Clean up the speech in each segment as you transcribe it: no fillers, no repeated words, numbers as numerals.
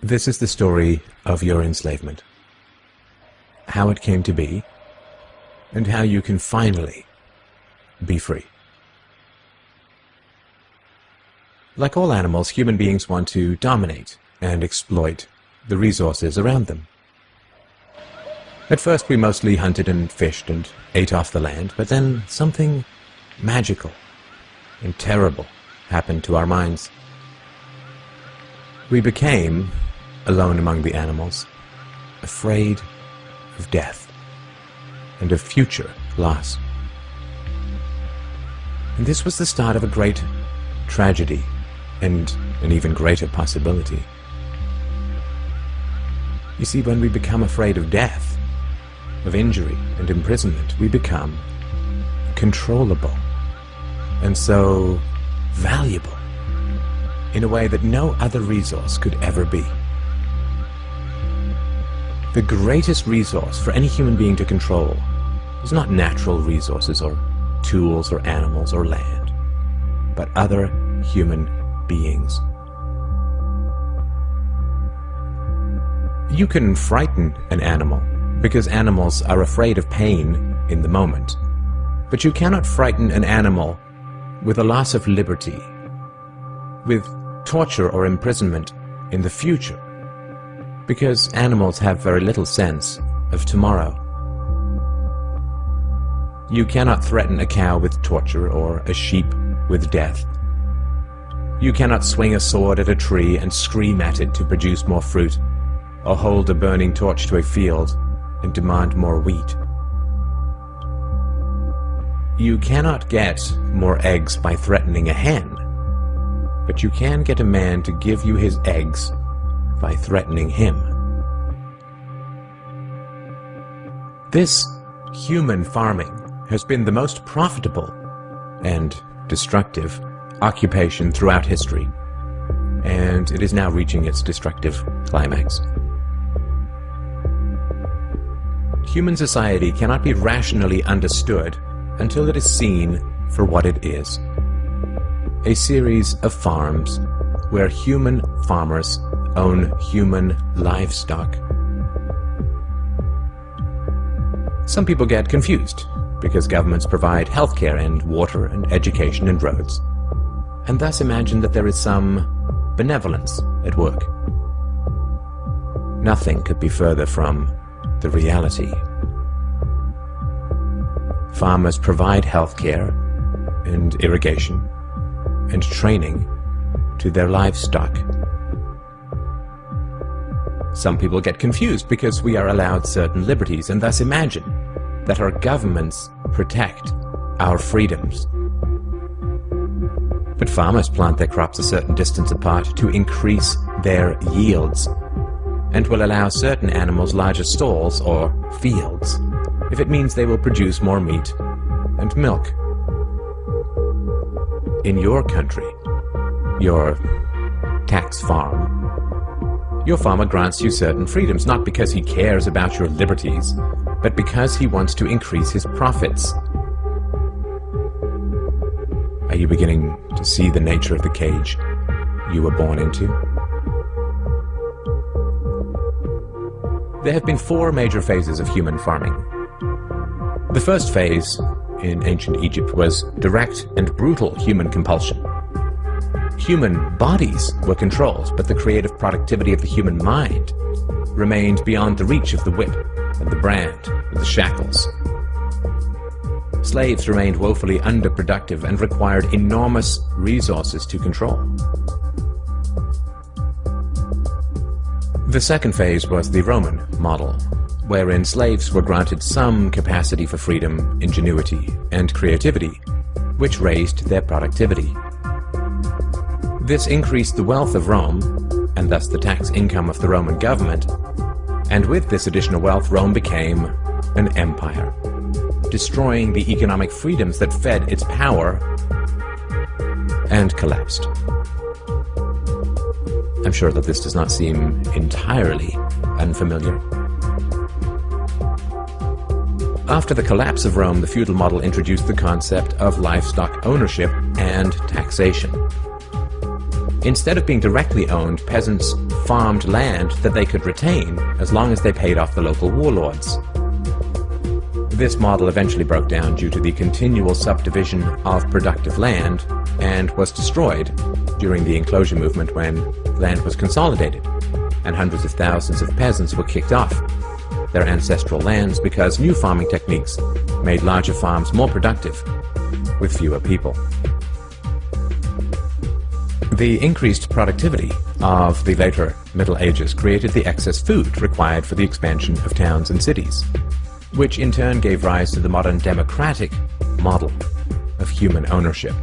This is the story of your enslavement, how it came to be, and how you can finally be free. Like all animals, human beings want to dominate and exploit the resources around them. At first we mostly hunted and fished and ate off the land, but then something magical and terrible happened to our minds. We became, alone among the animals, afraid of death and of future loss. And this was the start of a great tragedy and an even greater possibility. You see, when we become afraid of death, of injury and imprisonment, we become controllable and so valuable in a way that no other resource could ever be. The greatest resource for any human being to control is not natural resources or tools or animals or land, but other human beings. You can frighten an animal because animals are afraid of pain in the moment, but you cannot frighten an animal with a loss of liberty, with torture or imprisonment in the future, because animals have very little sense of tomorrow. You cannot threaten a cow with torture or a sheep with death. You cannot swing a sword at a tree and scream at it to produce more fruit, or hold a burning torch to a field and demand more wheat. You cannot get more eggs by threatening a hen, but you can get a man to give you his eggs by threatening him. This human farming has been the most profitable and destructive occupation throughout history, and it is now reaching its destructive climax. Human society cannot be rationally understood until it is seen for what it is: a series of farms where human farmers own human livestock. Some people get confused because governments provide healthcare and water and education and roads, and thus imagine that there is some benevolence at work. Nothing could be further from the reality. Farmers provide healthcare and irrigation and training to their livestock. Some people get confused because we are allowed certain liberties and thus imagine that our governments protect our freedoms. But farmers plant their crops a certain distance apart to increase their yields, and will allow certain animals larger stalls or fields if it means they will produce more meat and milk. In your country, your tax farm, your farmer grants you certain freedoms, not because he cares about your liberties, but because he wants to increase his profits. Are you beginning to see the nature of the cage you were born into? There have been 4 major phases of human farming. The first phase in ancient Egypt was direct and brutal human compulsion. Human bodies were controlled, but the creative productivity of the human mind remained beyond the reach of the whip and the brand and the shackles. Slaves remained woefully underproductive and required enormous resources to control. The second phase was the Roman model, wherein slaves were granted some capacity for freedom, ingenuity, and creativity, which raised their productivity. This increased the wealth of Rome, and thus the tax income of the Roman government, and with this additional wealth, Rome became an empire, destroying the economic freedoms that fed its power, and collapsed. I'm sure that this does not seem entirely unfamiliar. After the collapse of Rome, the feudal model introduced the concept of livestock ownership and taxation. Instead of being directly owned, peasants farmed land that they could retain as long as they paid off the local warlords. This model eventually broke down due to the continual subdivision of productive land and was destroyed during the enclosure movement when land was consolidated and hundreds of thousands of peasants were kicked off their ancestral lands because new farming techniques made larger farms more productive with fewer people. The increased productivity of the later Middle Ages created the excess food required for the expansion of towns and cities, which in turn gave rise to the modern democratic model of human ownership.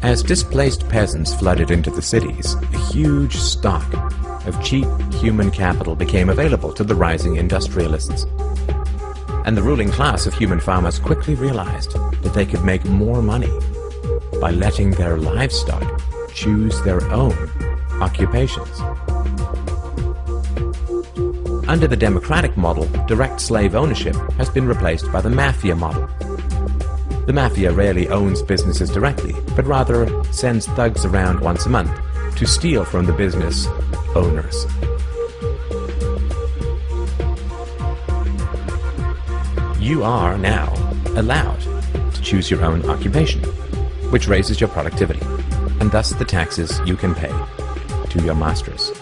As displaced peasants flooded into the cities, a huge stock of cheap human capital became available to the rising industrialists. And the ruling class of human farmers quickly realized that they could make more money by letting their livestock choose their own occupations. Under the democratic model, direct slave ownership has been replaced by the mafia model. The mafia rarely owns businesses directly, but rather sends thugs around once a month to steal from the business owners. You are now allowed to choose your own occupation, which raises your productivity, and thus the taxes you can pay to your masters.